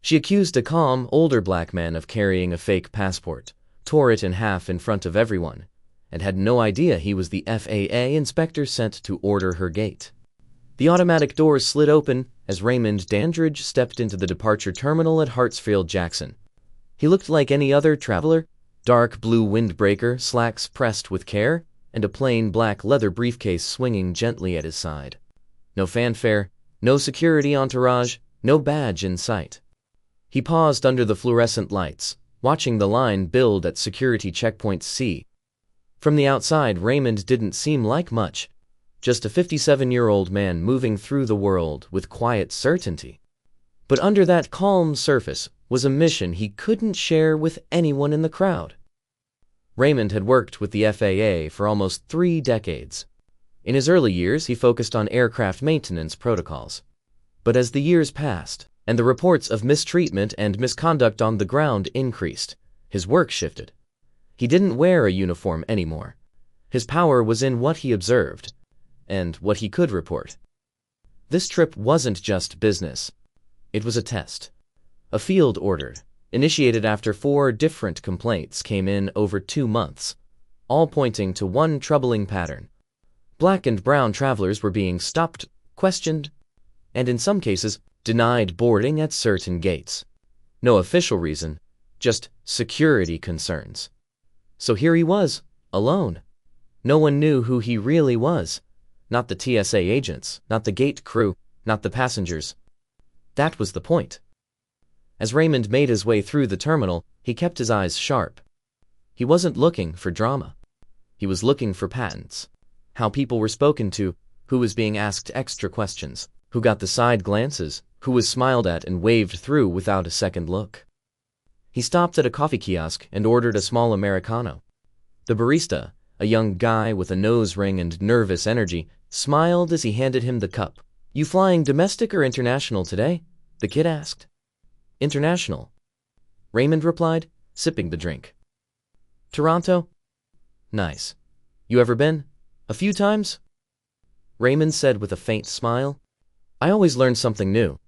She accused a calm, older black man of carrying a fake passport, tore it in half in front of everyone, and had no idea he was the FAA inspector sent to order her gate. The automatic doors slid open as Raymond Dandridge stepped into the departure terminal at Hartsfield-Jackson. He looked like any other traveler, dark blue windbreaker, slacks pressed with care, and a plain black leather briefcase swinging gently at his side. No fanfare, no security entourage, no badge in sight. He paused under the fluorescent lights, watching the line build at security checkpoint C. From the outside, Raymond didn't seem like much, just a 57-year-old man moving through the world with quiet certainty. But under that calm surface was a mission he couldn't share with anyone in the crowd. Raymond had worked with the FAA for almost 3 decades. In his early years, he focused on aircraft maintenance protocols. But as the years passed, and the reports of mistreatment and misconduct on the ground increased, his work shifted. He didn't wear a uniform anymore. His power was in what he observed, and what he could report. This trip wasn't just business. It was a test. A field order, initiated after 4 different complaints came in over 2 months, all pointing to one troubling pattern. Black and brown travelers were being stopped, questioned, and in some cases, denied boarding at certain gates. No official reason, just security concerns. So here he was, alone. No one knew who he really was. Not the TSA agents, not the gate crew, not the passengers. That was the point. As Raymond made his way through the terminal, he kept his eyes sharp. He wasn't looking for drama. He was looking for patterns. How people were spoken to, who was being asked extra questions, who got the side glances, who was smiled at and waved through without a second look. He stopped at a coffee kiosk and ordered a small Americano. The barista, a young guy with a nose ring and nervous energy, smiled as he handed him the cup. "You flying domestic or international today?" the kid asked. "International," Raymond replied, sipping the drink. "Toronto?" "Nice. You ever been? A few times?" Raymond said with a faint smile. I always learned something new.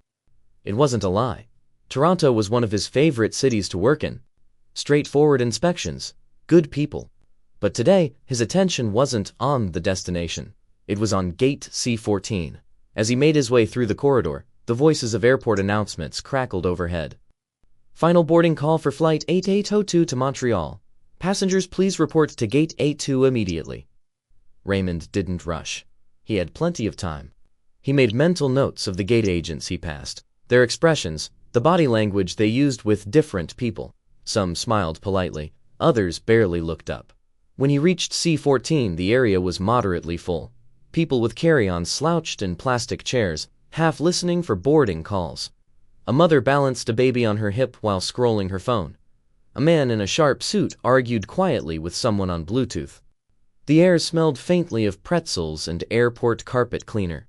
It wasn't a lie. Toronto was one of his favorite cities to work in. Straightforward inspections, good people. But today, his attention wasn't on the destination. It was on Gate C-14. As he made his way through the corridor, the voices of airport announcements crackled overhead. "Final boarding call for Flight 8802 to Montreal. Passengers please report to Gate A2 immediately." Raymond didn't rush. He had plenty of time. He made mental notes of the gate agents he passed, their expressions, the body language they used with different people. Some smiled politely, others barely looked up. When he reached C-14, the area was moderately full. People with carry-ons slouched in plastic chairs, half listening for boarding calls. A mother balanced a baby on her hip while scrolling her phone. A man in a sharp suit argued quietly with someone on Bluetooth. The air smelled faintly of pretzels and airport carpet cleaner.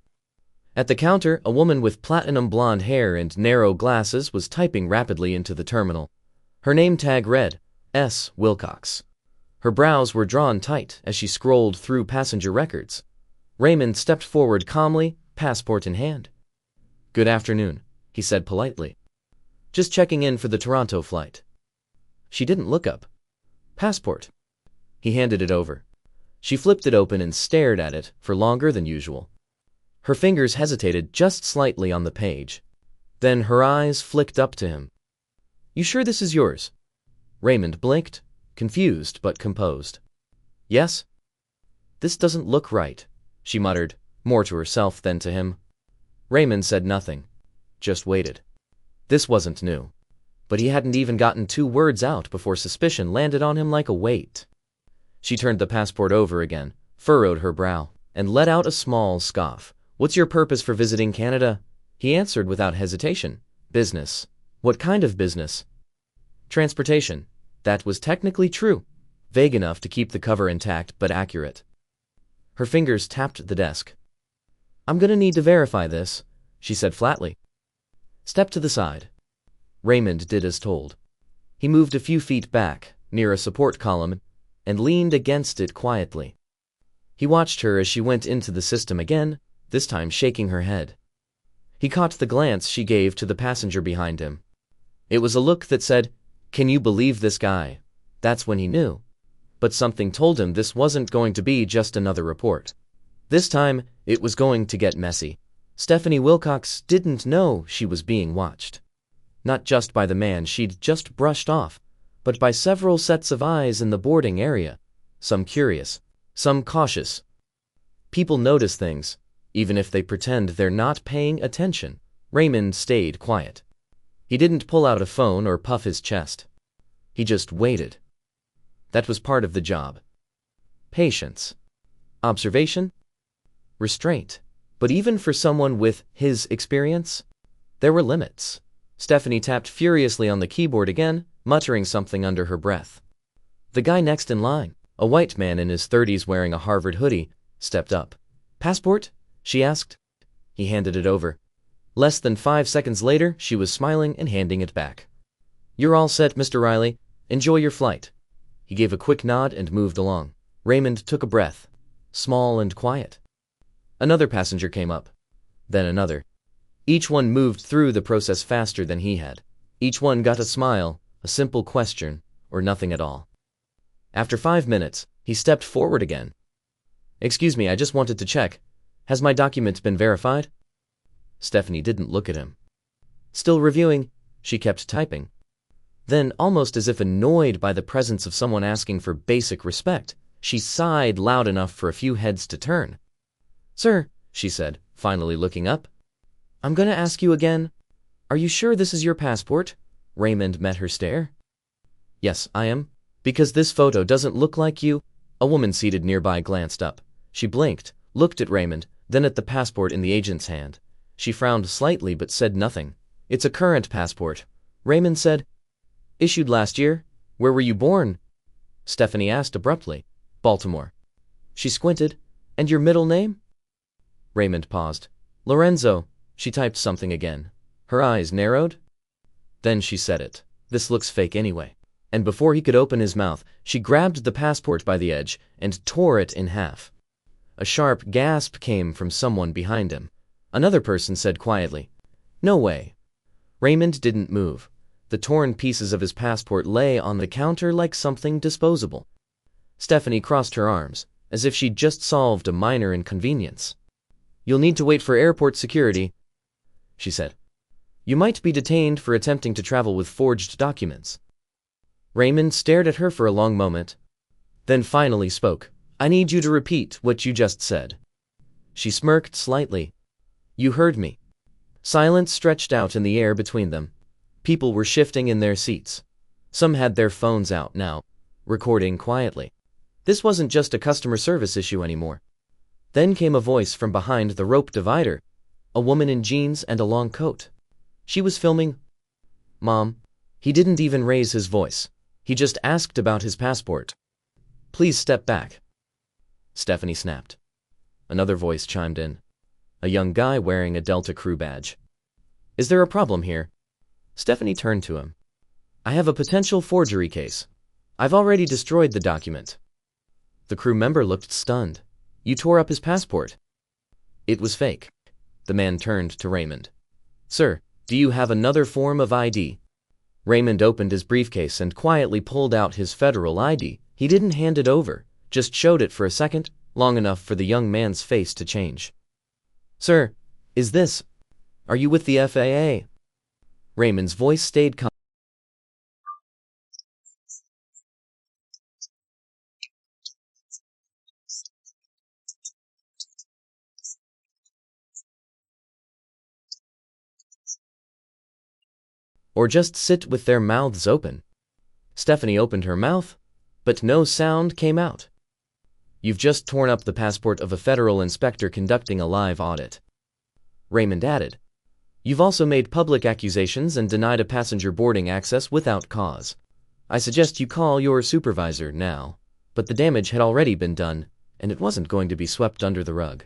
At the counter, a woman with platinum blonde hair and narrow glasses was typing rapidly into the terminal. Her name tag read, S. Wilcox. Her brows were drawn tight as she scrolled through passenger records. Raymond stepped forward calmly, passport in hand. "Good afternoon," he said politely. "Just checking in for the Toronto flight." She didn't look up. "Passport." He handed it over. She flipped it open and stared at it for longer than usual. Her fingers hesitated just slightly on the page. Then her eyes flicked up to him. "You sure this is yours?" Raymond blinked, confused but composed. "Yes?" "This doesn't look right," she muttered, more to herself than to him. Raymond said nothing, just waited. This wasn't new, but he hadn't even gotten 2 words out before suspicion landed on him like a weight. She turned the passport over again, furrowed her brow, and let out a small scoff. "What's your purpose for visiting Canada?" He answered without hesitation. "Business." "What kind of business?" "Transportation." That was technically true, vague enough to keep the cover intact but accurate. Her fingers tapped the desk. "I'm gonna need to verify this," she said flatly. "Step to the side." Raymond did as told. He moved a few feet back, near a support column, and leaned against it quietly. He watched her as she went into the system again, this time shaking her head. He caught the glance she gave to the passenger behind him. It was a look that said, "Can you believe this guy?" That's when he knew. But something told him this wasn't going to be just another report. This time, it was going to get messy. Stephanie Wilcox didn't know she was being watched. Not just by the man she'd just brushed off, but by several sets of eyes in the boarding area. Some curious, some cautious. People notice things, even if they pretend they're not paying attention. Raymond stayed quiet. He didn't pull out a phone or puff his chest. He just waited. That was part of the job. Patience. Observation. Restraint. But even for someone with his experience, there were limits. Stephanie tapped furiously on the keyboard again, muttering something under her breath. The guy next in line, a white man in his 30s wearing a Harvard hoodie, stepped up. "Passport?" she asked. He handed it over. Less than 5 seconds later, she was smiling and handing it back. "You're all set, Mr. Riley. Enjoy your flight." He gave a quick nod and moved along. Raymond took a breath, small and quiet. Another passenger came up. Then another. Each one moved through the process faster than he had. Each one got a smile, a simple question, or nothing at all. After 5 minutes, he stepped forward again. "Excuse me, I just wanted to check. Has my document been verified?" Stephanie didn't look at him. Still reviewing, she kept typing. Then, almost as if annoyed by the presence of someone asking for basic respect, she sighed loud enough for a few heads to turn. "Sir," she said, finally looking up, "I'm going to ask you again. Are you sure this is your passport?" Raymond met her stare. "Yes, I am. Because this photo doesn't look like you." A woman seated nearby glanced up. She blinked, looked at Raymond, then at the passport in the agent's hand. She frowned slightly but said nothing. "It's a current passport," Raymond said. "Issued last year. Where were you born?" Stephanie asked abruptly. "Baltimore." She squinted. "And your middle name?" Raymond paused. "Lorenzo." She typed something again. Her eyes narrowed. Then she said it. "This looks fake anyway." And before he could open his mouth, she grabbed the passport by the edge and tore it in half. A sharp gasp came from someone behind him. Another person said quietly, "No way." Raymond didn't move. The torn pieces of his passport lay on the counter like something disposable. Stephanie crossed her arms, as if she'd just solved a minor inconvenience. "You'll need to wait for airport security," she said. "You might be detained for attempting to travel with forged documents." Raymond stared at her for a long moment, then finally spoke. "I need you to repeat what you just said." She smirked slightly. "You heard me." Silence stretched out in the air between them. People were shifting in their seats. Some had their phones out now, recording quietly. This wasn't just a customer service issue anymore. Then came a voice from behind the rope divider, a woman in jeans and a long coat. She was filming. "Mom." He didn't even raise his voice. He just asked about his passport. "Please step back." Stephanie snapped. Another voice chimed in. A young guy wearing a Delta crew badge. "Is there a problem here?" Stephanie turned to him. "I have a potential forgery case. I've already destroyed the document." The crew member looked stunned. "You tore up his passport." "It was fake." The man turned to Raymond. "Sir, do you have another form of ID?" Raymond opened his briefcase and quietly pulled out his federal ID. He didn't hand it over, just showed it for a second, long enough for the young man's face to change. "Sir, are you with the FAA?" Raymond's voice stayed calm. Or just sit with their mouths open. Stephanie opened her mouth, but no sound came out. "You've just torn up the passport of a federal inspector conducting a live audit." Raymond added, "You've also made public accusations and denied a passenger boarding access without cause. I suggest you call your supervisor now." But the damage had already been done, and it wasn't going to be swept under the rug.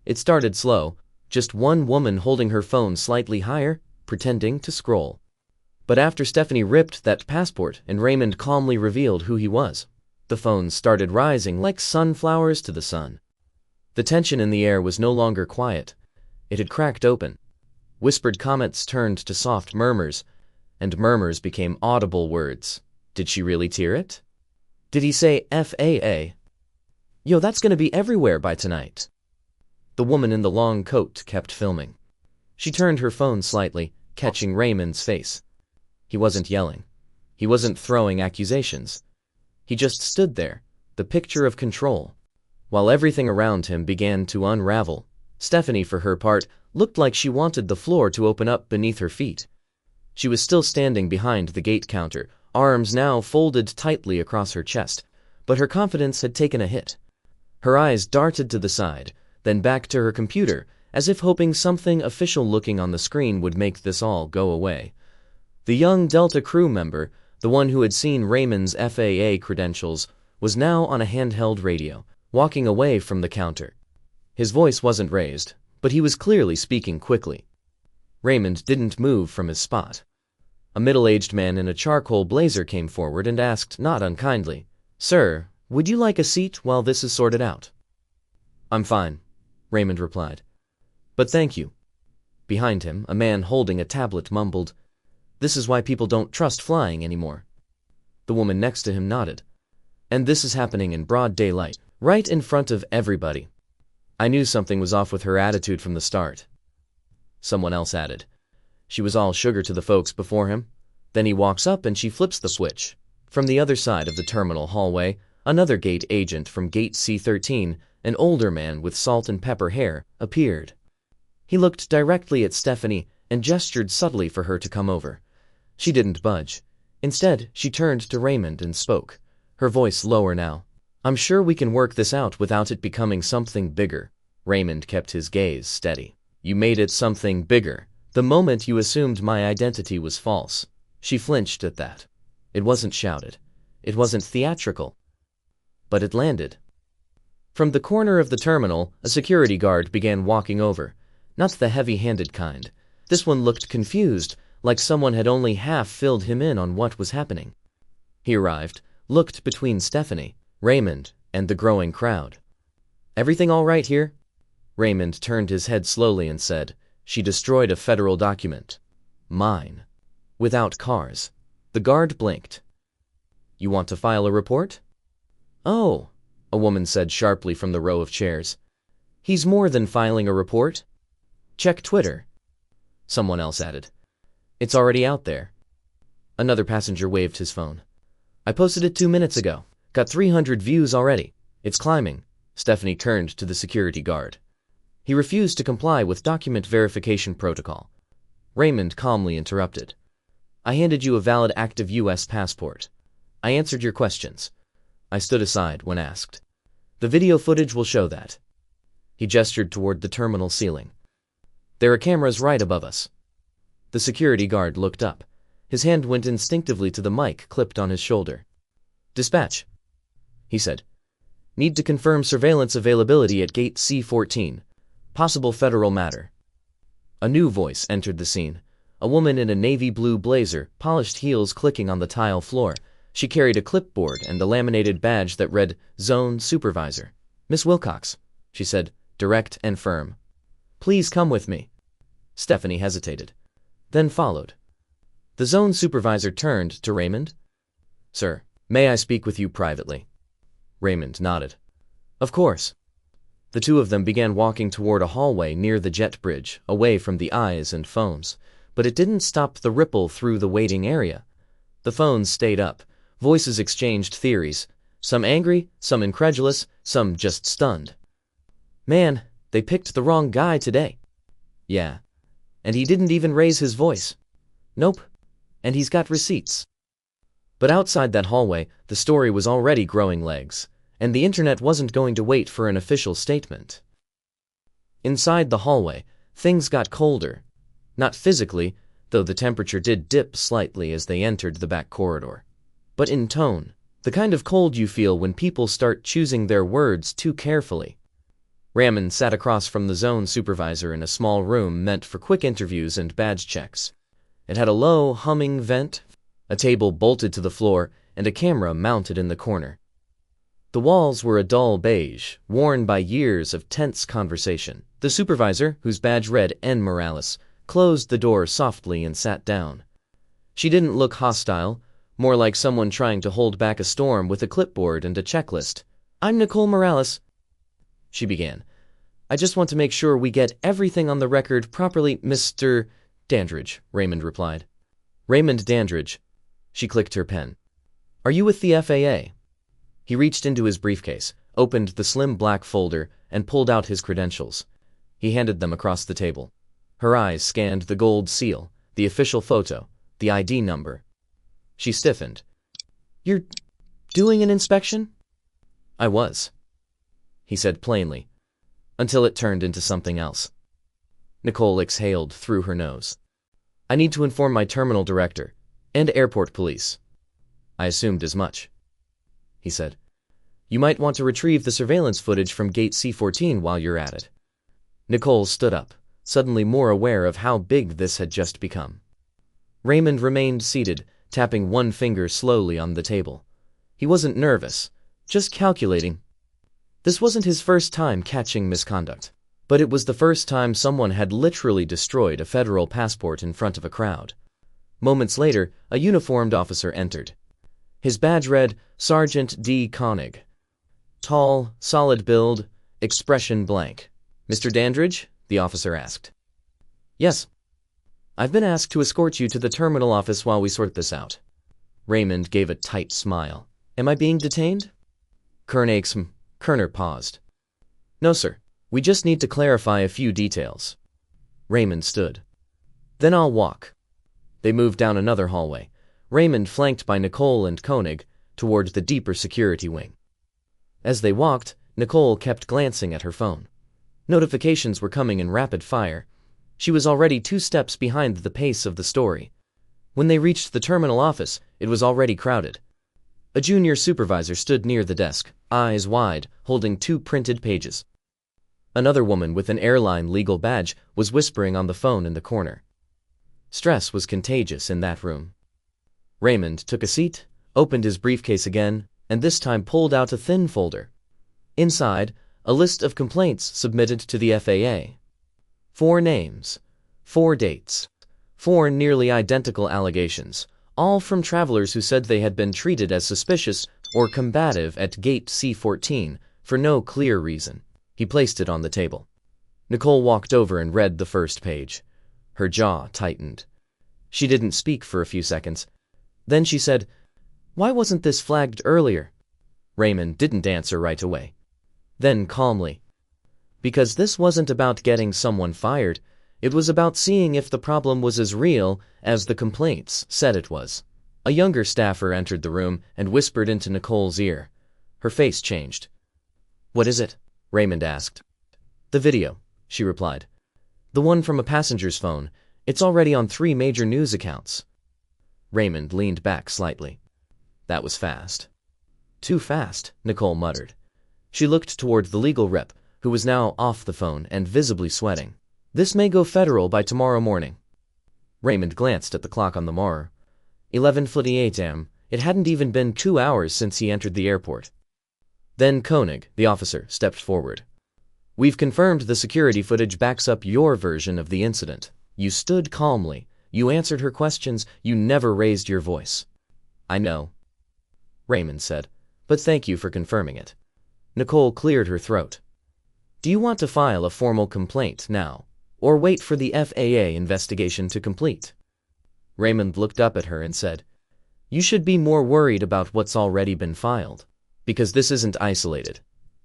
It started slow, just one woman holding her phone slightly higher, pretending to scroll. But after Stephanie ripped that passport and Raymond calmly revealed who he was, the phones started rising like sunflowers to the sun. The tension in the air was no longer quiet. It had cracked open. Whispered comments turned to soft murmurs. and murmurs became audible words. Did she really tear it? Did he say FAA? Yo, that's gonna be everywhere by tonight. The woman in the long coat kept filming. She turned her phone slightly, catching Raymond's face. He wasn't yelling. He wasn't throwing accusations. He just stood there, the picture of control. While everything around him began to unravel, Stephanie, for her part, looked like she wanted the floor to open up beneath her feet. She was still standing behind the gate counter, arms now folded tightly across her chest, but her confidence had taken a hit. Her eyes darted to the side, then back to her computer, as if hoping something official-looking on the screen would make this all go away. The young Delta crew member, the one who had seen Raymond's FAA credentials, was now on a handheld radio, walking away from the counter. His voice wasn't raised, but he was clearly speaking quickly. Raymond didn't move from his spot. A middle-aged man in a charcoal blazer came forward and asked, not unkindly, "Sir, would you like a seat while this is sorted out?" "I'm fine," Raymond replied. "But thank you." Behind him, a man holding a tablet mumbled, "This is why people don't trust flying anymore." The woman next to him nodded. "And this is happening in broad daylight, right in front of everybody. I knew something was off with her attitude from the start." Someone else added, "She was all sugar to the folks before him. Then he walks up and she flips the switch." From the other side of the terminal hallway, another gate agent from gate C13, an older man with salt and pepper hair, appeared. He looked directly at Stephanie and gestured subtly for her to come over. She didn't budge. Instead, she turned to Raymond and spoke, her voice lower now. "I'm sure we can work this out without it becoming something bigger." Raymond kept his gaze steady. "You made it something bigger the moment you assumed my identity was false." She flinched at that. It wasn't shouted. It wasn't theatrical. But it landed. From the corner of the terminal, a security guard began walking over. Not the heavy-handed kind. This one looked confused, like someone had only half filled him in on what was happening. He arrived, looked between Stephanie, Raymond, and the growing crowd. "Everything all right here?" Raymond turned his head slowly and said, "She destroyed a federal document. Mine. Without cars." The guard blinked. "You want to file a report?" "Oh," a woman said sharply from the row of chairs. "He's more than filing a report. Check Twitter." Someone else added, "It's already out there." Another passenger waved his phone. "I posted it 2 minutes ago. Got 300 views already. It's climbing." Stephanie turned to the security guard. He refused to comply with document verification protocol. Raymond calmly interrupted. "I handed you a valid active U.S. passport. I answered your questions. I stood aside when asked. The video footage will show that." He gestured toward the terminal ceiling. "There are cameras right above us." The security guard looked up. His hand went instinctively to the mic clipped on his shoulder. "Dispatch," he said. "Need to confirm surveillance availability at gate C14. Possible federal matter." A new voice entered the scene. A woman in a navy blue blazer, polished heels clicking on the tile floor. She carried a clipboard and a laminated badge that read Zone Supervisor. "Miss Wilcox," she said, direct and firm. "Please come with me." Stephanie hesitated, then followed. The zone supervisor turned to Raymond. "Sir, may I speak with you privately?" Raymond nodded. "Of course." The two of them began walking toward a hallway near the jet bridge, away from the eyes and phones. But it didn't stop the ripple through the waiting area. The phones stayed up. Voices exchanged theories. Some angry, some incredulous, some just stunned. "Man, they picked the wrong guy today." "Yeah. And he didn't even raise his voice." "Nope. And he's got receipts." But outside that hallway, the story was already growing legs, and the internet wasn't going to wait for an official statement. Inside the hallway, things got colder. Not physically, though the temperature did dip slightly as they entered the back corridor, but in tone, the kind of cold you feel when people start choosing their words too carefully. Raymond sat across from the zone supervisor in a small room meant for quick interviews and badge checks. It had a low, humming vent, a table bolted to the floor, and a camera mounted in the corner. The walls were a dull beige, worn by years of tense conversation. The supervisor, whose badge read N. Morales, closed the door softly and sat down. She didn't look hostile, more like someone trying to hold back a storm with a clipboard and a checklist. "I'm Nicole Morales," she began. "I just want to make sure we get everything on the record properly, Mr. Dandridge," Raymond replied. "Raymond Dandridge." She clicked her pen. "Are you with the FAA?" He reached into his briefcase, opened the slim black folder, and pulled out his credentials. He handed them across the table. Her eyes scanned the gold seal, the official photo, the ID number. She stiffened. "You're doing an inspection?" "I was," he said plainly, until it turned into something else. Nicole exhaled through her nose. "I need to inform my terminal director and airport police." "I assumed as much," he said. "You might want to retrieve the surveillance footage from Gate C-14 while you're at it." Nicole stood up, suddenly more aware of how big this had just become. Raymond remained seated, tapping one finger slowly on the table. He wasn't nervous, just calculating. This wasn't his first time catching misconduct, but it was the first time someone had literally destroyed a federal passport in front of a crowd. Moments later, a uniformed officer entered. His badge read Sergeant D. Koenig. Tall, solid build, expression blank. "Mr. Dandridge?" the officer asked. "Yes. I've been asked to escort you to the terminal office while we sort this out." Raymond gave a tight smile. "Am I being detained?" Kerner paused. "No, sir. We just need to clarify a few details." Raymond stood. "Then I'll walk." They moved down another hallway, Raymond flanked by Nicole and Koenig, toward the deeper security wing. As they walked, Nicole kept glancing at her phone. Notifications were coming in rapid fire. She was already 2 steps behind the pace of the story. When they reached the terminal office, it was already crowded. A junior supervisor stood near the desk, eyes wide, holding 2 printed pages. Another woman with an airline legal badge was whispering on the phone in the corner. Stress was contagious in that room. Raymond took a seat, opened his briefcase again, and this time pulled out a thin folder. Inside, a list of complaints submitted to the FAA. 4 names, 4 dates, 4 nearly identical allegations, all from travelers who said they had been treated as suspicious or combative at Gate C-14 for no clear reason. He placed it on the table. Nicole walked over and read the first page. Her jaw tightened. She didn't speak for a few seconds. Then she said, "Why wasn't this flagged earlier?" Raymond didn't answer right away. Then calmly, "Because this wasn't about getting someone fired. It was about seeing if the problem was as real as the complaints said it was." A younger staffer entered the room and whispered into Nicole's ear. Her face changed. "What is it?" Raymond asked. "The video," she replied. "The one from a passenger's phone. It's already on 3 major news accounts." Raymond leaned back slightly. That was fast. "Too fast," Nicole muttered. She looked toward the legal rep, who was now off the phone and visibly sweating. "This may go federal by tomorrow morning." Raymond glanced at the clock on the morrow. 11:48 a.m. It hadn't even been 2 hours since he entered the airport. Then Koenig, the officer, stepped forward. "We've confirmed the security footage backs up your version of the incident. You stood calmly. You answered her questions. You never raised your voice." "I know," Raymond said, "but thank you for confirming it." Nicole cleared her throat. "Do you want to file a formal complaint now, or wait for the FAA investigation to complete?" Raymond looked up at her and said, "You should be more worried about what's already been filed, because this isn't isolated,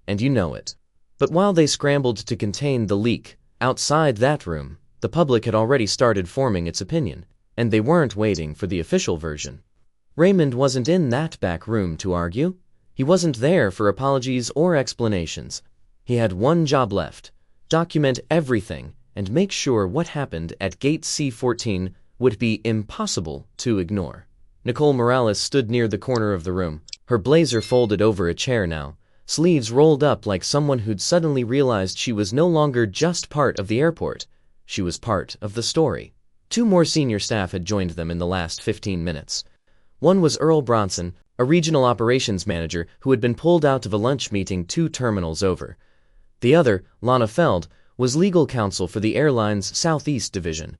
and you know it." But while they scrambled to contain the leak, outside that room, the public had already started forming its opinion, and they weren't waiting for the official version. Raymond wasn't in that back room to argue. He wasn't there for apologies or explanations. He had one job left: document everything and make sure what happened at Gate C-14 would be impossible to ignore. Nicole Morales stood near the corner of the room, her blazer folded over a chair now, sleeves rolled up like someone who'd suddenly realized she was no longer just part of the airport. She was part of the story. 2 more senior staff had joined them in the last 15 minutes. One was Earl Bronson, a regional operations manager who had been pulled out of a lunch meeting 2 terminals over. The other, Lana Feld, was legal counsel for the airline's Southeast Division.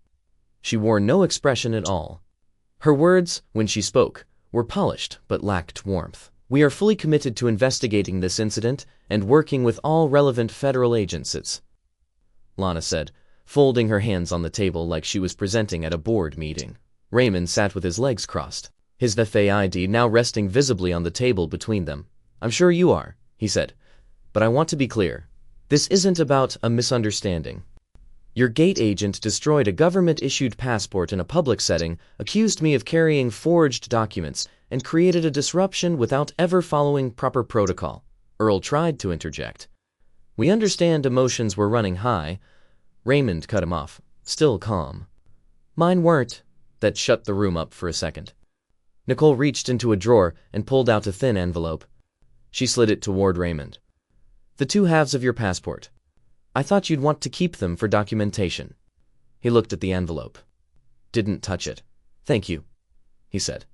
She wore no expression at all. Her words, when she spoke, were polished but lacked warmth. "We are fully committed to investigating this incident and working with all relevant federal agencies," Lana said, folding her hands on the table like she was presenting at a board meeting. Raymond sat with his legs crossed, his FAID now resting visibly on the table between them. "I'm sure you are," he said, "but I want to be clear. This isn't about a misunderstanding. Your gate agent destroyed a government-issued passport in a public setting, accused me of carrying forged documents, and created a disruption without ever following proper protocol." Earl tried to interject. "We understand emotions were running high." Raymond cut him off, still calm. "Mine weren't." That shut the room up for a second. Nicole reached into a drawer and pulled out a thin envelope. She slid it toward Raymond. "The two halves of your passport. I thought you'd want to keep them for documentation." He looked at the envelope. "Didn't touch it. Thank you," he said.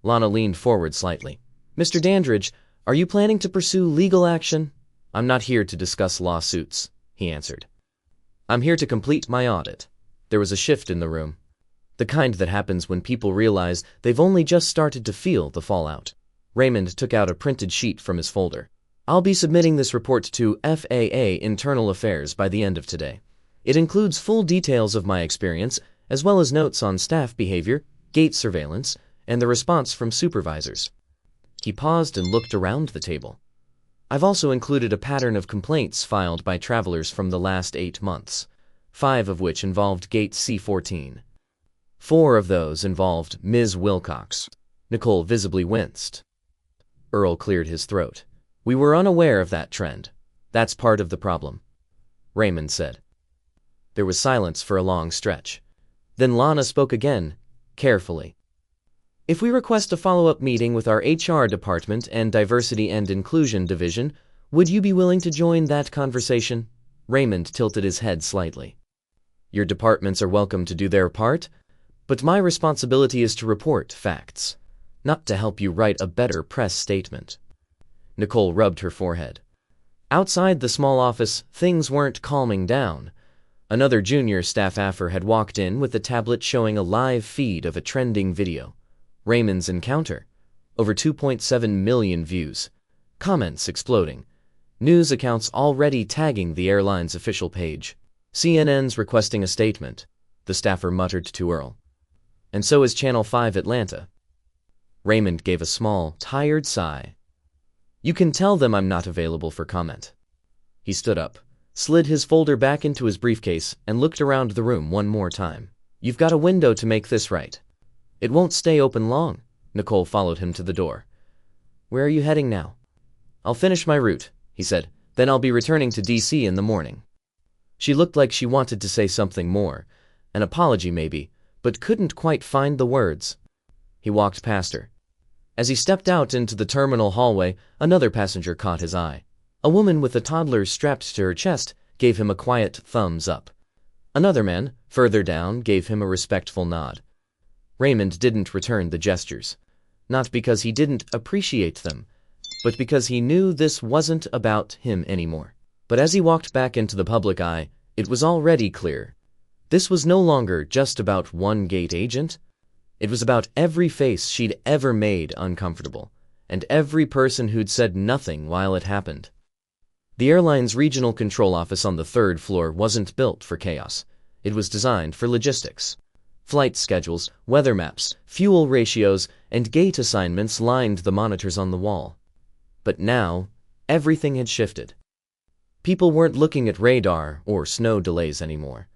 Lana leaned forward slightly. "Mr. Dandridge, are you planning to pursue legal action?" "I'm not here to discuss lawsuits," he answered. "I'm here to complete my audit." There was a shift in the room, the kind that happens when people realize they've only just started to feel the fallout. Raymond took out a printed sheet from his folder. "I'll be submitting this report to FAA Internal Affairs by the end of today. It includes full details of my experience, as well as notes on staff behavior, gate surveillance, and the response from supervisors." He paused and looked around the table. "I've also included a pattern of complaints filed by travelers from the last 8 months, 5 of which involved Gate C14. 4 of those involved Ms. Wilcox." Nicole visibly winced. Earl cleared his throat. "We were unaware of that trend. That's part of the problem," Raymond said. There was silence for a long stretch. Then Lana spoke again, carefully. "If we request a follow-up meeting with our HR department and Diversity and Inclusion division, would you be willing to join that conversation?" Raymond tilted his head slightly. "Your departments are welcome to do their part, but my responsibility is to report facts, not to help you write a better press statement." Nicole rubbed her forehead. Outside the small office, things weren't calming down. Another junior staffer had walked in with a tablet showing a live feed of a trending video. Raymond's encounter. Over 2.7 million views. Comments exploding. News accounts already tagging the airline's official page. "CNN's requesting a statement," the staffer muttered to Earl. "And so is Channel 5 Atlanta." Raymond gave a small, tired sigh. "You can tell them I'm not available for comment." He stood up, slid his folder back into his briefcase, and looked around the room one more time. "You've got a window to make this right. It won't stay open long." Nicole followed him to the door. "Where are you heading now?" "I'll finish my route," he said. "Then I'll be returning to D.C. in the morning." She looked like she wanted to say something more, an apology maybe, but couldn't quite find the words. He walked past her. As he stepped out into the terminal hallway, another passenger caught his eye. A woman with a toddler strapped to her chest gave him a quiet thumbs up. Another man, further down, gave him a respectful nod. Raymond didn't return the gestures, not because he didn't appreciate them, but because he knew this wasn't about him anymore. But as he walked back into the public eye, it was already clear. This was no longer just about one gate agent. It was about every face she'd ever made uncomfortable, and every person who'd said nothing while it happened. The airline's regional control office on the 3rd floor wasn't built for chaos. It was designed for logistics. Flight schedules, weather maps, fuel ratios, and gate assignments lined the monitors on the wall. But now, everything had shifted. People weren't looking at radar or snow delays anymore.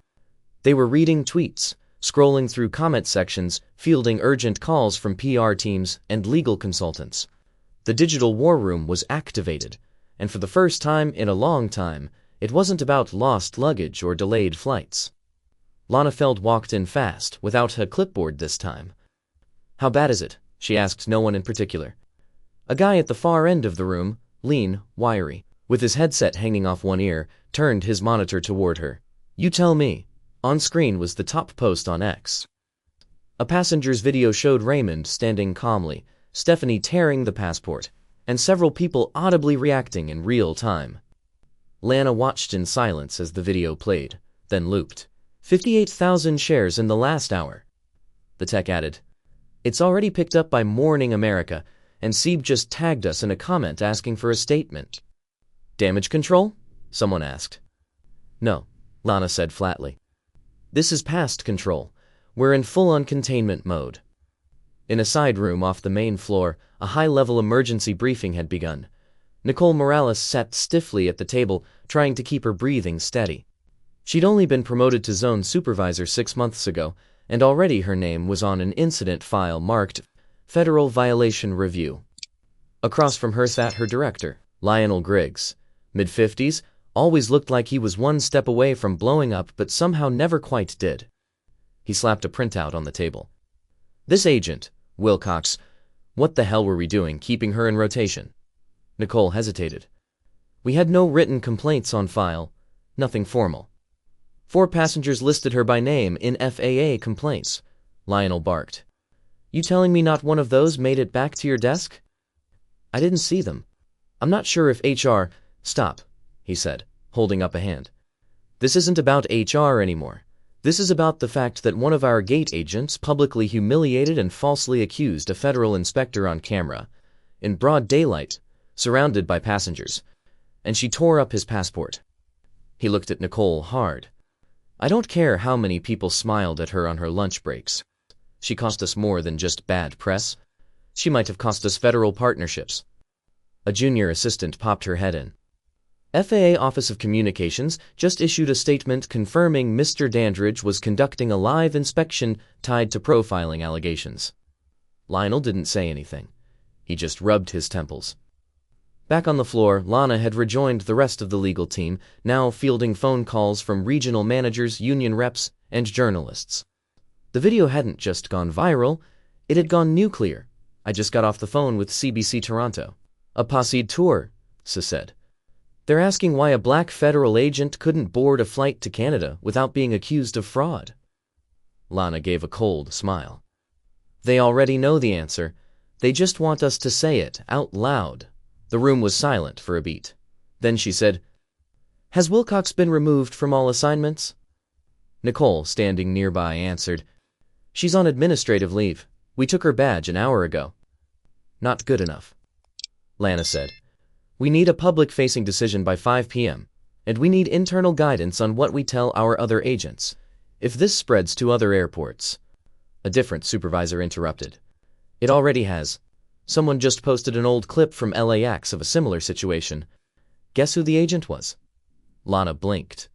They were reading tweets, scrolling through comment sections, fielding urgent calls from PR teams and legal consultants. The digital war room was activated, and for the first time in a long time, it wasn't about lost luggage or delayed flights. Lana Feld walked in fast, without a clipboard this time. "How bad is it?" she asked no one in particular. A guy at the far end of the room, lean, wiry, with his headset hanging off one ear, turned his monitor toward her. "You tell me." On screen was the top post on X. A passenger's video showed Raymond standing calmly, Stephanie tearing the passport, and several people audibly reacting in real time. Lana watched in silence as the video played, then looped. 58,000 shares in the last hour. The tech added, It's already picked up by Morning America, and Sieb just tagged us in a comment asking for a statement. Damage control? Someone asked. No, Lana said flatly. This is past control. We're in full-on containment mode. In a side room off the main floor, a high-level emergency briefing had begun. Nicole Morales sat stiffly at the table, trying to keep her breathing steady. She'd only been promoted to zone supervisor 6 months ago, and already her name was on an incident file marked Federal Violation Review. Across from her sat her director, Lionel Griggs. Mid-50s, always looked like he was one step away from blowing up but somehow never quite did. He slapped a printout on the table. This agent, Wilcox, what the hell were we doing keeping her in rotation? Nicole hesitated. We had no written complaints on file, nothing formal. 4 passengers listed her by name in FAA complaints. Lionel barked. You telling me not one of those made it back to your desk? I didn't see them. I'm not sure if HR... Stop, he said, holding up a hand. This isn't about HR anymore. This is about the fact that one of our gate agents publicly humiliated and falsely accused a federal inspector on camera, in broad daylight, surrounded by passengers, and she tore up his passport. He looked at Nicole hard. I don't care how many people smiled at her on her lunch breaks. She cost us more than just bad press. She might have cost us federal partnerships. A junior assistant popped her head in. FAA Office of Communications just issued a statement confirming Mr. Dandridge was conducting a live inspection tied to profiling allegations. Lionel didn't say anything. He just rubbed his temples. Back on the floor, Lana had rejoined the rest of the legal team, now fielding phone calls from regional managers, union reps, and journalists. The video hadn't just gone viral, it had gone nuclear. I just got off the phone with CBC Toronto. A pas tour, said. They're asking why a black federal agent couldn't board a flight to Canada without being accused of fraud. Lana gave a cold smile. They already know the answer. They just want us to say it out loud. The room was silent for a beat. Then she said, Has Wilcox been removed from all assignments? Nicole, standing nearby, answered, She's on administrative leave. We took her badge an hour ago. Not good enough. Lana said, We need a public-facing decision by 5 p.m., and we need internal guidance on what we tell our other agents. If this spreads to other airports... A different supervisor interrupted. It already has. Someone just posted an old clip from LAX of a similar situation. Guess who the agent was? Lana blinked.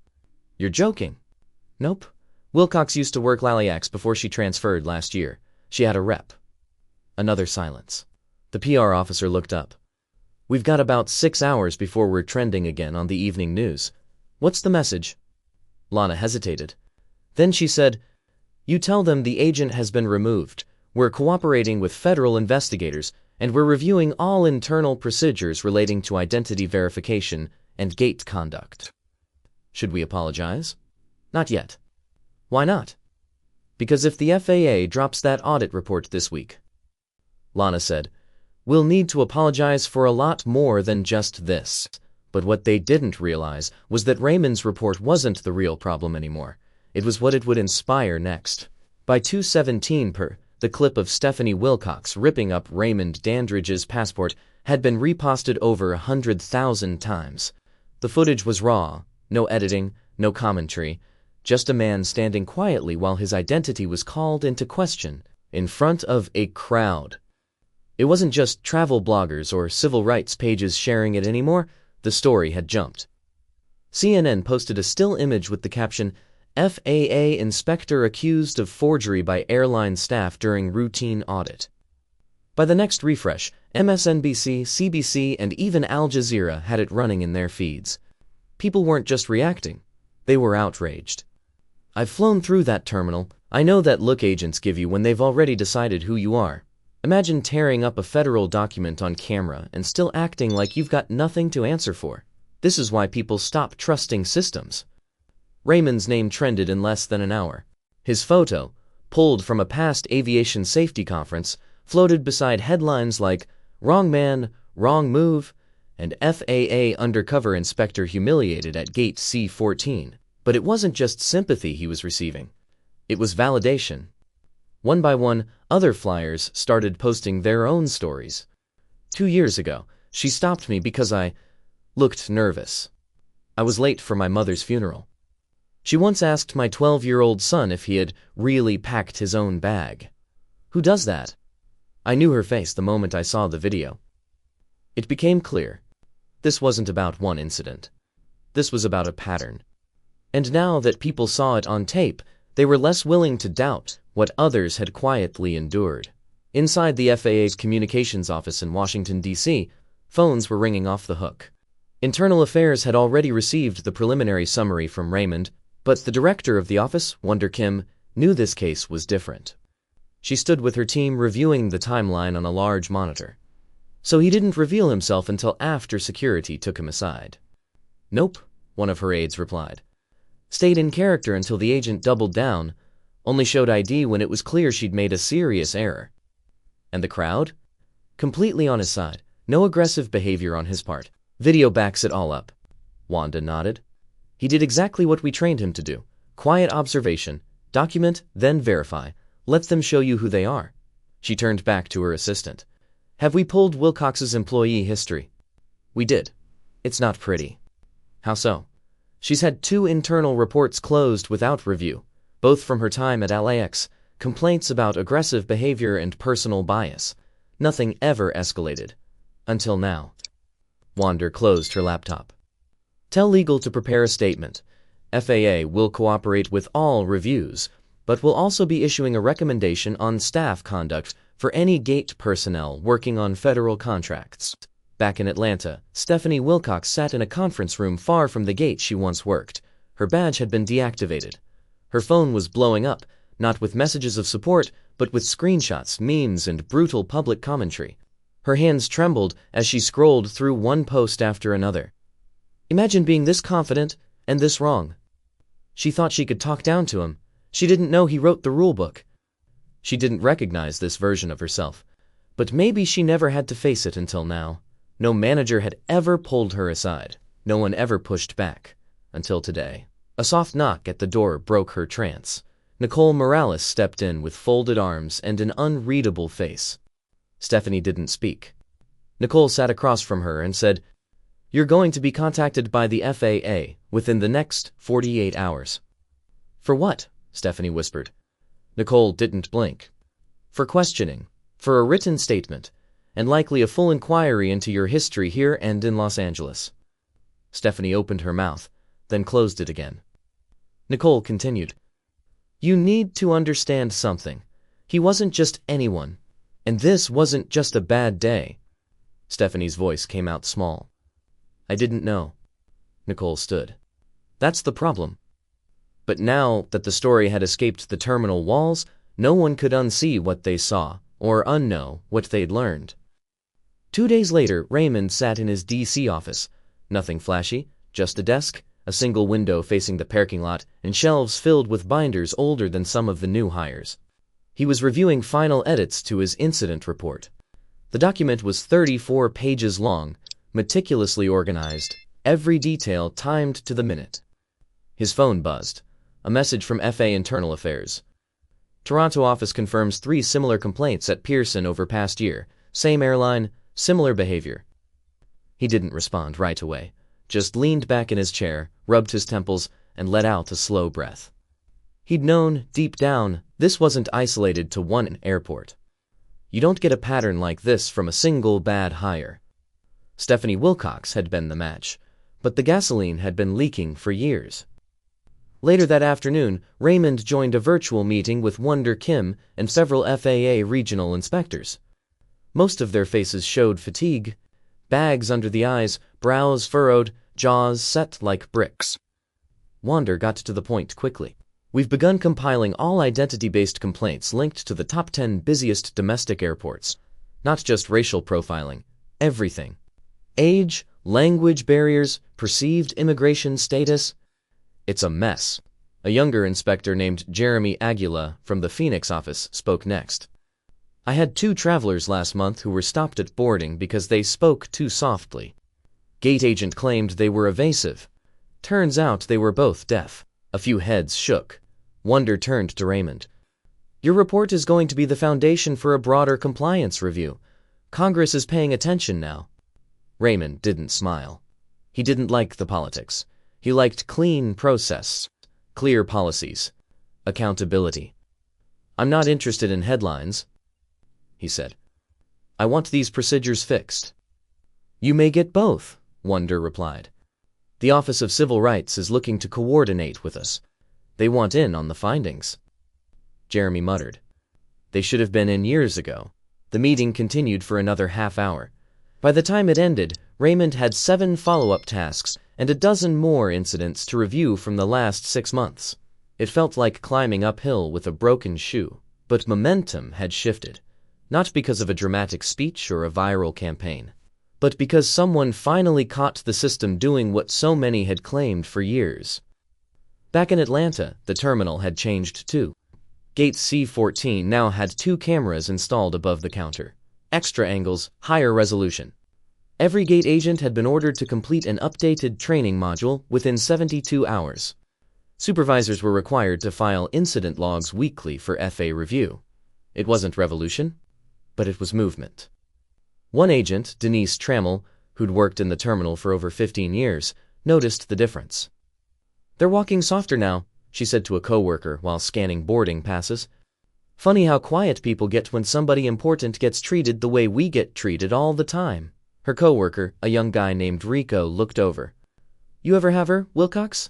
You're joking. Nope. Wilcox used to work LAX before she transferred last year. She had a rep. Another silence. The PR officer looked up. We've got about 6 hours before we're trending again on the evening news. What's the message? Lana hesitated. Then she said, You tell them the agent has been removed. We're cooperating with federal investigators, and we're reviewing all internal procedures relating to identity verification and gate conduct. Should we apologize? Not yet. Why not? Because if the FAA drops that audit report this week, Lana said, we'll need to apologize for a lot more than just this. But what they didn't realize was that Raymond's report wasn't the real problem anymore. It was what it would inspire next. By 2:17 per, the clip of Stephanie Wilcox ripping up Raymond Dandridge's passport had been reposted over 100,000 times. The footage was raw, no editing, no commentary, just a man standing quietly while his identity was called into question in front of a crowd. It wasn't just travel bloggers or civil rights pages sharing it anymore. The story had jumped. CNN posted a still image with the caption, FAA inspector accused of forgery by airline staff during routine audit. By the next refresh, MSNBC, CBC, and even Al Jazeera had it running in their feeds. People weren't just reacting. They were outraged. I've flown through that terminal. I know that look agents give you when they've already decided who you are. Imagine tearing up a federal document on camera and still acting like you've got nothing to answer for. This is why people stop trusting systems. Raymond's name trended in less than an hour. His photo, pulled from a past aviation safety conference, floated beside headlines like Wrong Man, Wrong Move, and FAA undercover inspector humiliated at gate C14. But it wasn't just sympathy he was receiving. It was validation. One by one, other flyers started posting their own stories. 2 years ago, she stopped me because I looked nervous. I was late for my mother's funeral. She once asked my 12-year-old son if he had really packed his own bag. Who does that? I knew her face the moment I saw the video. It became clear. This wasn't about one incident. This was about a pattern. And now that people saw it on tape, they were less willing to doubt what others had quietly endured. Inside the FAA's communications office in Washington, D.C., phones were ringing off the hook. Internal Affairs had already received the preliminary summary from Raymond, but the director of the office, Wonder Kim, knew this case was different. She stood with her team reviewing the timeline on a large monitor. So he didn't reveal himself until after security took him aside. "Nope," one of her aides replied. "Stayed in character until the agent doubled down, only showed ID when it was clear she'd made a serious error." And the crowd? Completely on his side, no aggressive behavior on his part. "Video backs it all up." Wanda nodded. "He did exactly what we trained him to do. Quiet observation, document, then verify. Let them show you who they are." She turned back to her assistant. "Have we pulled Wilcox's employee history?" "We did. It's not pretty." "How so?" "She's had 2 internal reports closed without review, both from her time at LAX, complaints about aggressive behavior and personal bias. Nothing ever escalated. Until now." Wander closed her laptop. "Tell legal to prepare a statement. FAA will cooperate with all reviews, but will also be issuing a recommendation on staff conduct for any gate personnel working on federal contracts." Back in Atlanta, Stephanie Wilcox sat in a conference room far from the gate she once worked. Her badge had been deactivated. Her phone was blowing up, not with messages of support, but with screenshots, memes, and brutal public commentary. Her hands trembled as she scrolled through one post after another. Imagine being this confident and this wrong. She thought she could talk down to him. She didn't know he wrote the rulebook. She didn't recognize this version of herself. But maybe she never had to face it until now. No manager had ever pulled her aside. No one ever pushed back. Until today. A soft knock at the door broke her trance. Nicole Morales stepped in with folded arms and an unreadable face. Stephanie didn't speak. Nicole sat across from her and said, "You're going to be contacted by the FAA within the next 48 hours. "For what?" Stephanie whispered. Nicole didn't blink. "For questioning. For a written statement. And likely a full inquiry into your history here and in Los Angeles." Stephanie opened her mouth, then closed it again. Nicole continued, "You need to understand something. He wasn't just anyone. And this wasn't just a bad day." Stephanie's voice came out small. "I didn't know." Nicole stood. "That's the problem." But now that the story had escaped the terminal walls, no one could unsee what they saw, or unknow what they'd learned. 2 days later, Raymond sat in his D.C. office. Nothing flashy, just a desk, a single window facing the parking lot, and shelves filled with binders older than some of the new hires. He was reviewing final edits to his incident report. The document was 34 pages long, meticulously organized, every detail timed to the minute. His phone buzzed. A message from FAA Internal Affairs. "Toronto office confirms 3 similar complaints at Pearson over past year. Same airline, similar behavior." He didn't respond right away, just leaned back in his chair, rubbed his temples, and let out a slow breath. He'd known, deep down, this wasn't isolated to one airport. You don't get a pattern like this from a single bad hire. Stephanie Wilcox had been the match, but the gasoline had been leaking for years. Later that afternoon, Raymond joined a virtual meeting with Wonder Kim and several FAA regional inspectors. Most of their faces showed fatigue, bags under the eyes, brows furrowed, jaws set like bricks. Wonder got to the point quickly. "We've begun compiling all identity-based complaints linked to the top 10 busiest domestic airports. Not just racial profiling, everything. Age, language barriers, perceived immigration status. It's a mess." A younger inspector named Jeremy Aguila from the Phoenix office spoke next. "I had 2 travelers last month who were stopped at boarding because they spoke too softly. Gate agent claimed they were evasive. Turns out they were both deaf." A few heads shook. Wonder turned to Raymond. Your report is going to be the foundation for a broader compliance review. Congress is paying attention now. Raymond didn't smile. He didn't like the politics. He liked clean process, clear policies, accountability. I'm not interested in headlines, he said. I want these procedures fixed. You may get both, Wonder replied. The Office of Civil Rights is looking to coordinate with us. They want in on the findings. Jeremy muttered. They should have been in years ago. The meeting continued for another half hour. By the time it ended, Raymond had 7 follow-up tasks and a dozen more incidents to review from the last 6 months. It felt like climbing uphill with a broken shoe, but momentum had shifted, not because of a dramatic speech or a viral campaign, but because someone finally caught the system doing what so many had claimed for years. Back in Atlanta, the terminal had changed too. Gate C14 now had 2 cameras installed above the counter. Extra angles, higher resolution. Every gate agent had been ordered to complete an updated training module within 72 hours. Supervisors were required to file incident logs weekly for FA review. It wasn't revolution, but it was movement. One agent, Denise Trammell, who'd worked in the terminal for over 15 years, noticed the difference. They're walking softer now, she said to a coworker while scanning boarding passes. Funny how quiet people get when somebody important gets treated the way we get treated all the time. Her coworker, a young guy named Rico, looked over. You ever have her, Wilcox?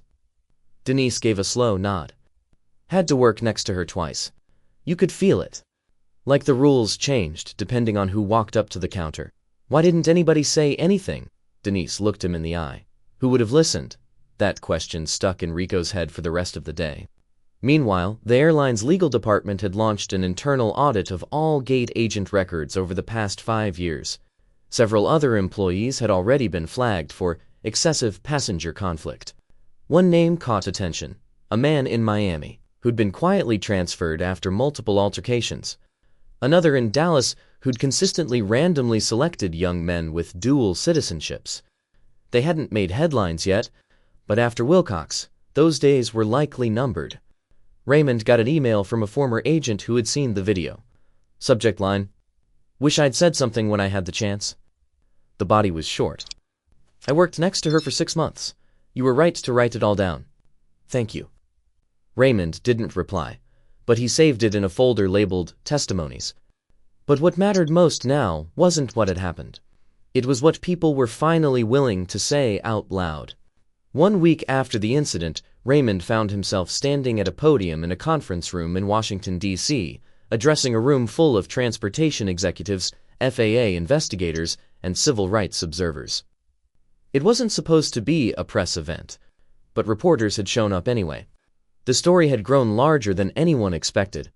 Denise gave a slow nod. Had to work next to her twice. You could feel it. Like the rules changed depending on who walked up to the counter. Why didn't anybody say anything? Denise looked him in the eye. Who would have listened? That question stuck in Rico's head for the rest of the day. Meanwhile, the airline's legal department had launched an internal audit of all gate agent records over the past 5 years. Several other employees had already been flagged for excessive passenger conflict. One name caught attention, a man in Miami, who'd been quietly transferred after multiple altercations. Another in Dallas who'd consistently randomly selected young men with dual citizenships. They hadn't made headlines yet, but after Wilcox, those days were likely numbered. Raymond got an email from a former agent who had seen the video. Subject line, "Wish I'd said something when I had the chance." The body was short. I worked next to her for 6 months. You were right to write it all down. Thank you. Raymond didn't reply, but he saved it in a folder labeled Testimonies. But what mattered most now wasn't what had happened. It was what people were finally willing to say out loud. 1 week after the incident, Raymond found himself standing at a podium in a conference room in Washington, D.C., addressing a room full of transportation executives, FAA investigators, and civil rights observers. It wasn't supposed to be a press event, but reporters had shown up anyway. The story had grown larger than anyone expected.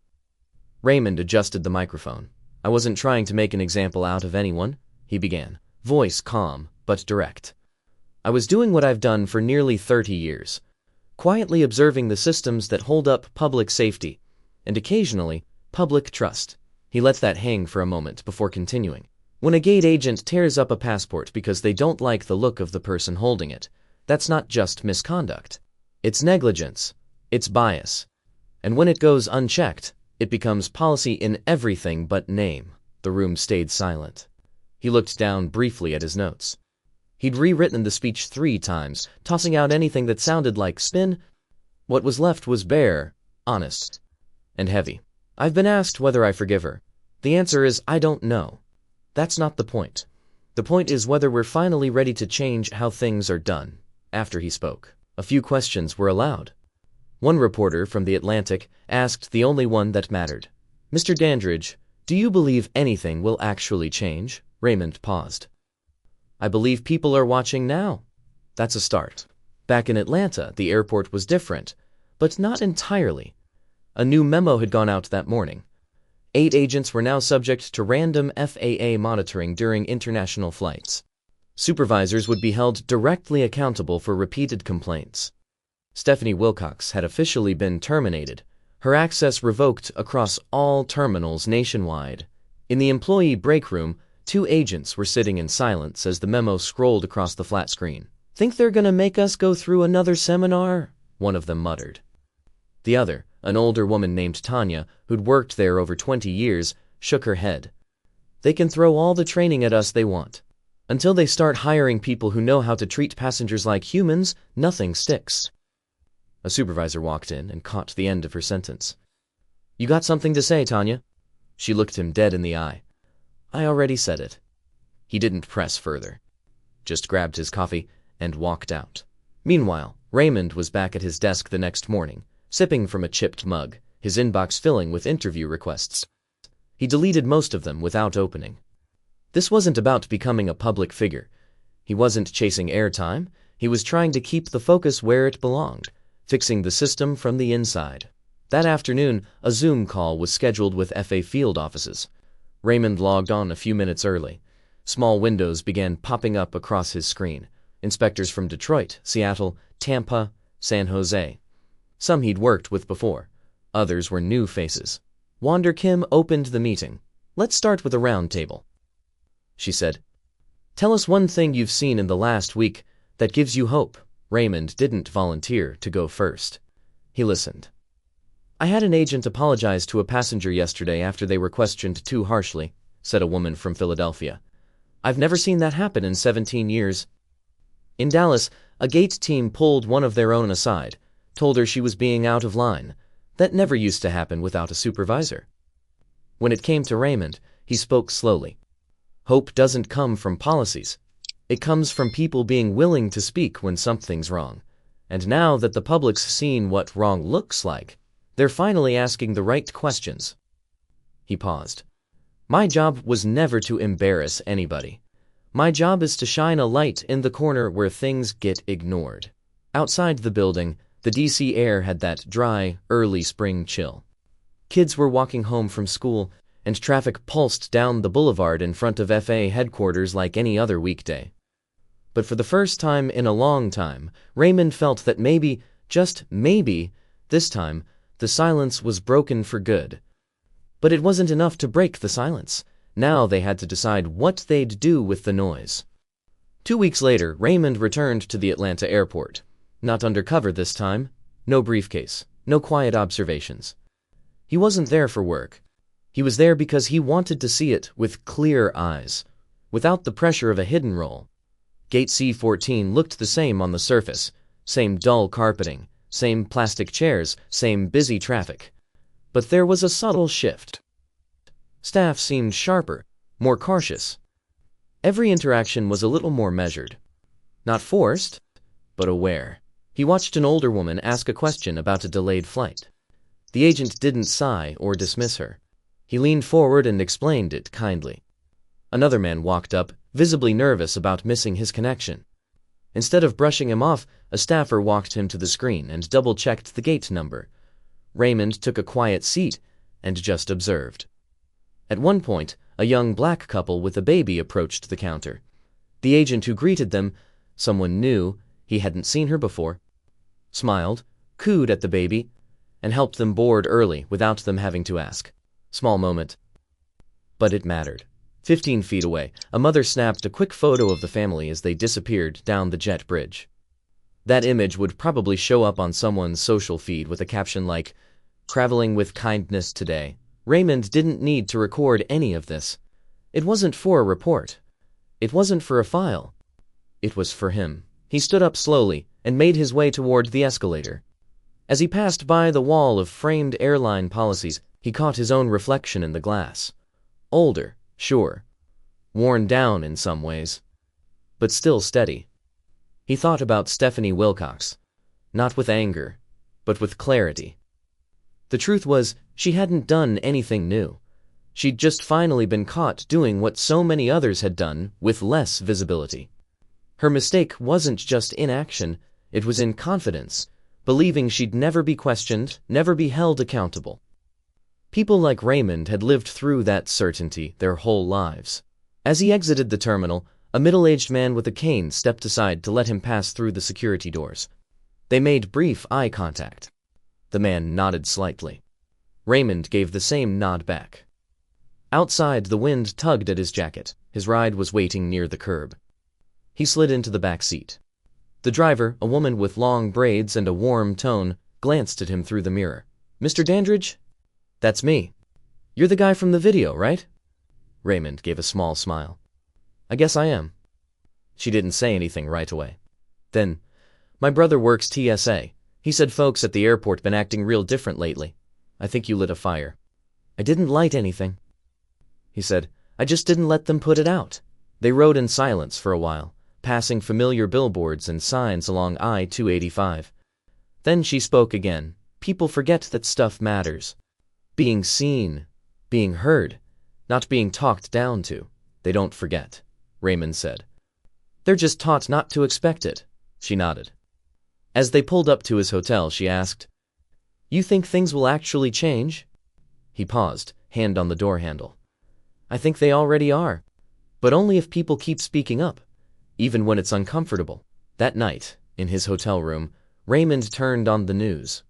Raymond adjusted the microphone. I wasn't trying to make an example out of anyone, he began, voice calm but direct. I was doing what I've done for nearly 30 years, quietly observing the systems that hold up public safety, and occasionally, public trust. He let that hang for a moment before continuing. When a gate agent tears up a passport because they don't like the look of the person holding it, that's not just misconduct. It's negligence. It's bias. And when it goes unchecked, it becomes policy in everything but name. The room stayed silent. He looked down briefly at his notes. He'd rewritten the speech 3 times, tossing out anything that sounded like spin. What was left was bare, honest, and heavy. I've been asked whether I forgive her. The answer is I don't know. That's not the point. The point is whether we're finally ready to change how things are done. After he spoke, a few questions were allowed. One reporter from The Atlantic asked the only one that mattered. Mr. Dandridge, do you believe anything will actually change? Raymond paused. I believe people are watching now. That's a start. Back in Atlanta, the airport was different, but not entirely. A new memo had gone out that morning. 8 agents were now subject to random FAA monitoring during international flights. Supervisors would be held directly accountable for repeated complaints. Stephanie Wilcox had officially been terminated, her access revoked across all terminals nationwide. In the employee break room, 2 agents were sitting in silence as the memo scrolled across the flat screen. Think they're gonna make us go through another seminar? One of them muttered. The other, An older woman named Tanya, who'd worked there over 20 years, shook her head. They can throw all the training at us they want. Until they start hiring people who know how to treat passengers like humans, nothing sticks. A supervisor walked in and caught the end of her sentence. You got something to say, Tanya? She looked him dead in the eye. I already said it. He didn't press further. Just grabbed his coffee and walked out. Meanwhile, Raymond was back at his desk the next morning, sipping from a chipped mug, his inbox filling with interview requests. He deleted most of them without opening. This wasn't about becoming a public figure. He wasn't chasing airtime. He was trying to keep the focus where it belonged, fixing the system from the inside. That afternoon, a Zoom call was scheduled with FA field offices. Raymond logged on a few minutes early. Small windows began popping up across his screen. Inspectors from Detroit, Seattle, Tampa, San Jose. Some he'd worked with before. Others were new faces. Wander Kim opened the meeting. Let's start with a round table, she said. Tell us one thing you've seen in the last week that gives you hope. Raymond didn't volunteer to go first. He listened. I had an agent apologize to a passenger yesterday after they were questioned too harshly, said a woman from Philadelphia. I've never seen that happen in 17 years. In Dallas, a gate team pulled one of their own aside, told her she was being out of line. That never used to happen without a supervisor. When it came to Raymond, he spoke slowly. Hope doesn't come from policies. It comes from people being willing to speak when something's wrong. And now that the public's seen what wrong looks like, they're finally asking the right questions. He paused. My job was never to embarrass anybody. My job is to shine a light in the corner where things get ignored. Outside the building, the DC air had that dry, early spring chill. Kids were walking home from school, and traffic pulsed down the boulevard in front of FA headquarters like any other weekday. But for the first time in a long time, Raymond felt that maybe, just maybe, this time, the silence was broken for good. But it wasn't enough to break the silence. Now they had to decide what they'd do with the noise. 2 weeks later, Raymond returned to the Atlanta airport. Not undercover this time. No briefcase. No quiet observations. He wasn't there for work. He was there because he wanted to see it with clear eyes, without the pressure of a hidden role. Gate C-14 looked the same on the surface. Same dull carpeting, same plastic chairs, same busy traffic. But there was a subtle shift. Staff seemed sharper, more cautious. Every interaction was a little more measured. Not forced, but aware. He watched an older woman ask a question about a delayed flight. The agent didn't sigh or dismiss her. He leaned forward and explained it kindly. Another man walked up, visibly nervous about missing his connection. Instead of brushing him off, a staffer walked him to the screen and double-checked the gate number. Raymond took a quiet seat and just observed. At one point, a young black couple with a baby approached the counter. The agent who greeted them, someone new, he hadn't seen her before, smiled, cooed at the baby, and helped them board early without them having to ask. Small moment. But it mattered. 15 feet away, a mother snapped a quick photo of the family as they disappeared down the jet bridge. That image would probably show up on someone's social feed with a caption like, "Traveling with kindness today." Raymond didn't need to record any of this. It wasn't for a report. It wasn't for a file. It was for him. He stood up slowly and made his way toward the escalator. As he passed by the wall of framed airline policies, he caught his own reflection in the glass. Older, sure. Worn down in some ways. But still steady. He thought about Stephanie Wilcox. Not with anger, but with clarity. The truth was, she hadn't done anything new. She'd just finally been caught doing what so many others had done with less visibility. Her mistake wasn't just inaction, it was in confidence, believing she'd never be questioned, never be held accountable. People like Raymond had lived through that certainty their whole lives. As he exited the terminal, a middle-aged man with a cane stepped aside to let him pass through the security doors. They made brief eye contact. The man nodded slightly. Raymond gave the same nod back. Outside, the wind tugged at his jacket. His ride was waiting near the curb. He slid into the back seat. The driver, a woman with long braids and a warm tone, glanced at him through the mirror. Mr. Dandridge? That's me. You're the guy from the video, right? Raymond gave a small smile. I guess I am. She didn't say anything right away. Then, my brother works TSA. He said folks at the airport been acting real different lately. I think you lit a fire. I didn't light anything. He said, I just didn't let them put it out. They rode in silence for a while, passing familiar billboards and signs along I-285. Then she spoke again. People forget that stuff matters. Being seen, being heard, not being talked down to. They don't forget, Raymond said. They're just taught not to expect it. She nodded. As they pulled up to his hotel, she asked, You think things will actually change? He paused, hand on the door handle. I think they already are, but only if people keep speaking up, even when it's uncomfortable. That night, in his hotel room, Raymond turned on the news.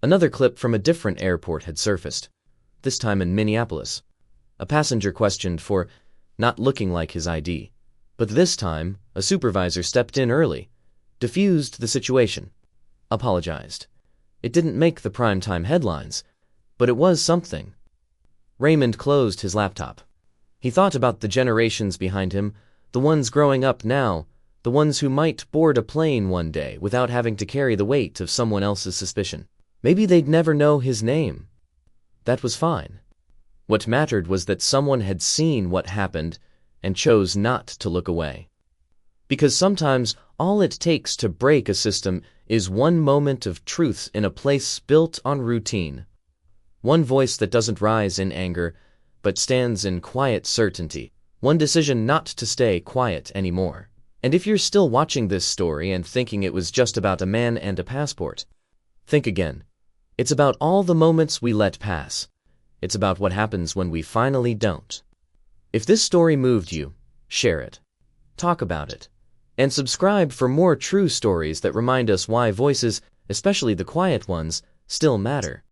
Another clip from a different airport had surfaced, this time in Minneapolis. A passenger questioned for not looking like his ID, but this time a supervisor stepped in early, diffused the situation, apologized. It didn't make the primetime headlines, but it was something. Raymond closed his laptop. He thought about the generations behind him, the ones growing up now, the ones who might board a plane one day without having to carry the weight of someone else's suspicion. Maybe they'd never know his name. That was fine. What mattered was that someone had seen what happened and chose not to look away. Because sometimes all it takes to break a system is one moment of truth in a place built on routine. One voice that doesn't rise in anger, but stands in quiet certainty. One decision not to stay quiet anymore. And if you're still watching this story and thinking it was just about a man and a passport, think again. It's about all the moments we let pass. It's about what happens when we finally don't. If this story moved you, share it. Talk about it. And subscribe for more true stories that remind us why voices, especially the quiet ones, still matter.